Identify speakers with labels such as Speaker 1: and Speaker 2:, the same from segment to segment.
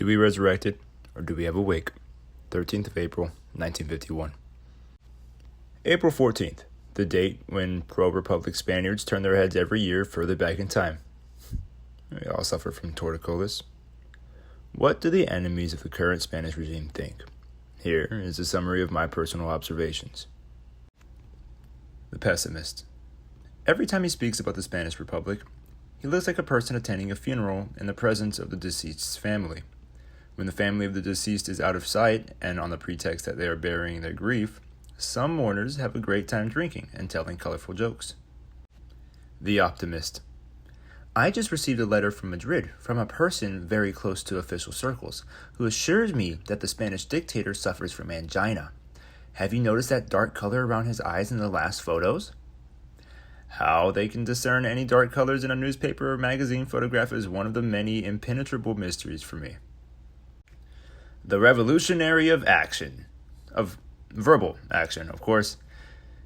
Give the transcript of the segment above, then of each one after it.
Speaker 1: Do we resurrect it, or do we have a wake? 13th of April, 1951. April 14th, the date when pro-Republic Spaniards turn their heads every year further back in time. We all suffer from torticollis. What do the enemies of the current Spanish regime think? Here is a summary of my personal observations. The pessimist. Every time he speaks about the Spanish Republic, he looks like a person attending a funeral in the presence of the deceased's family. When the family of the deceased is out of sight, and on the pretext that they are burying their grief, some mourners have a great time drinking and telling colorful jokes. The optimist. I just received a letter from Madrid from a person very close to official circles who assures me that the Spanish dictator suffers from angina. Have you noticed that dark color around his eyes in the last photos? How they can discern any dark colors in a newspaper or magazine photograph is one of the many impenetrable mysteries for me. The revolutionary of verbal action, of course.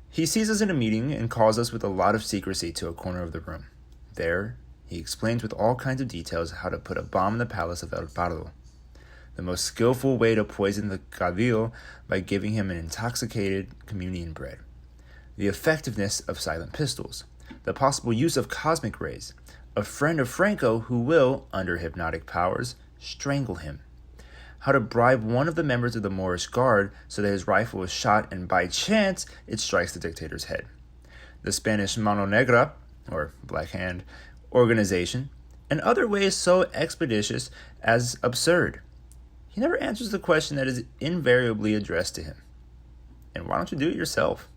Speaker 1: He sees us in a meeting and calls us with a lot of secrecy to a corner of the room. There, he explains with all kinds of details how to put a bomb in the palace of El Pardo, the most skillful way to poison the Cabildo by giving him an intoxicated communion bread, the effectiveness of silent pistols, the possible use of cosmic rays, a friend of Franco who will, under hypnotic powers, strangle him, how to bribe one of the members of the Moorish Guard so that his rifle is shot and by chance it strikes the dictator's head, the Spanish Mano Negra, or Black Hand, organization, and other ways so expeditious as absurd. He never answers the question that is invariably addressed to him. And why don't you do it yourself?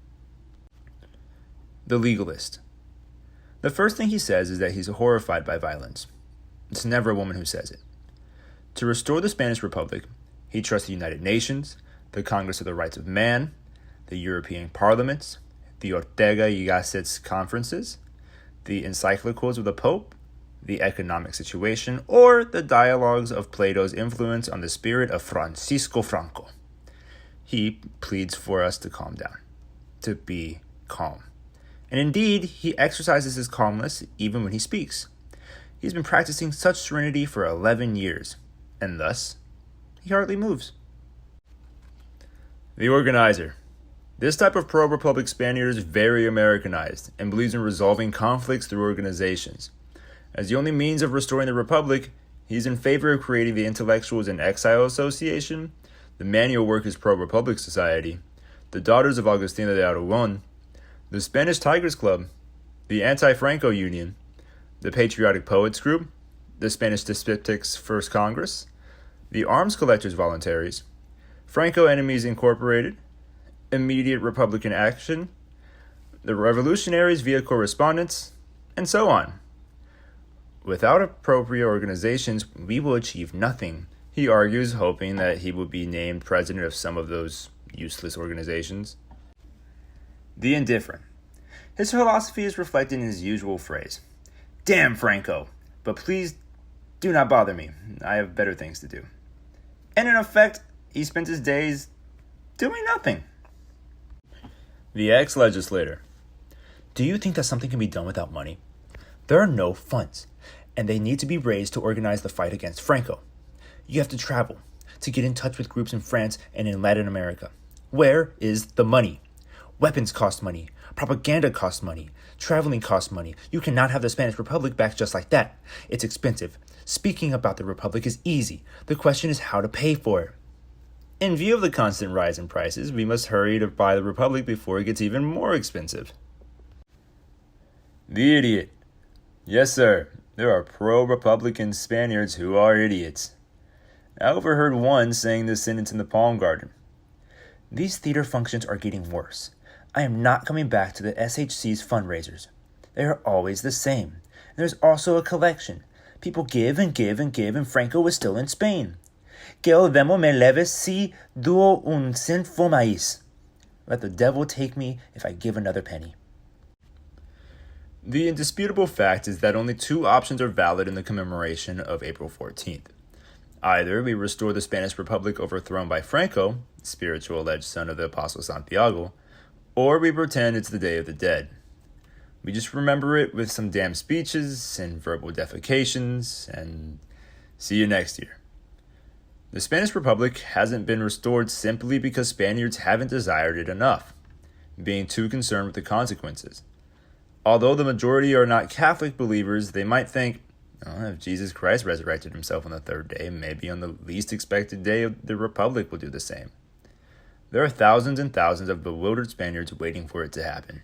Speaker 1: The legalist. The first thing he says is that he's horrified by violence. It's never a woman who says it. To restore the Spanish Republic, he trusts the United Nations, the Congress of the Rights of Man, the European parliaments, the Ortega y Gasset's conferences, the encyclicals of the Pope, the economic situation, or the dialogues of Plato's influence on the spirit of Francisco Franco. He pleads for us to calm down, to be calm. And indeed, he exercises his calmness even when he speaks. He's been practicing such serenity for 11 years, and thus, he hardly moves. The organizer. This type of pro-Republic Spaniard is very Americanized and believes in resolving conflicts through organizations. As the only means of restoring the Republic, he's in favor of creating the Intellectuals in Exile Association, the Manual Workers Pro-Republic Society, the Daughters of Agustina de Aragon, the Spanish Tigers Club, the Anti-Franco Union, the Patriotic Poets Group, the Spanish Dyspeptics First Congress, the Arms Collectors Voluntaries, Franco Enemies Incorporated, Immediate Republican Action, the Revolutionaries via Correspondence, and so on. Without appropriate organizations, we will achieve nothing, he argues, hoping that he will be named president of some of those useless organizations. The indifferent. His philosophy is reflected in his usual phrase, "Damn Franco, but please do not bother me. I have better things to do." And in effect, he spends his days doing nothing. The ex-legislator. Do you think that something can be done without money? There are no funds, and they need to be raised to organize the fight against Franco. You have to travel to get in touch with groups in France and in Latin America. Where is the money? Weapons cost money. Propaganda costs money. Traveling costs money. You cannot have the Spanish Republic back just like that. It's expensive. Speaking about the Republic is easy. The question is how to pay for it. In view of the constant rise in prices, we must hurry to buy the Republic before it gets even more expensive. The idiot. Yes, sir. There are pro-Republican Spaniards who are idiots. I overheard one saying this sentence in the Palm Garden. These theater functions are getting worse. I am not coming back to the SHC's fundraisers. They are always the same. There's also a collection. People give and give and give, and Franco is still in Spain. Que el demo me leve si duo un centfo maíz. Let the devil take me if I give another penny. The indisputable fact is that only two options are valid in the commemoration of April 14th. Either we restore the Spanish Republic overthrown by Franco, spiritual alleged son of the Apostle Santiago, or we pretend it's the Day of the Dead. We just remember it with some damn speeches and verbal defecations, and see you next year. The Spanish Republic hasn't been restored simply because Spaniards haven't desired it enough, being too concerned with the consequences. Although the majority are not Catholic believers, they might think, if Jesus Christ resurrected himself on the third day, maybe on the least expected day of the Republic will do the same. There are thousands and thousands of bewildered Spaniards waiting for it to happen.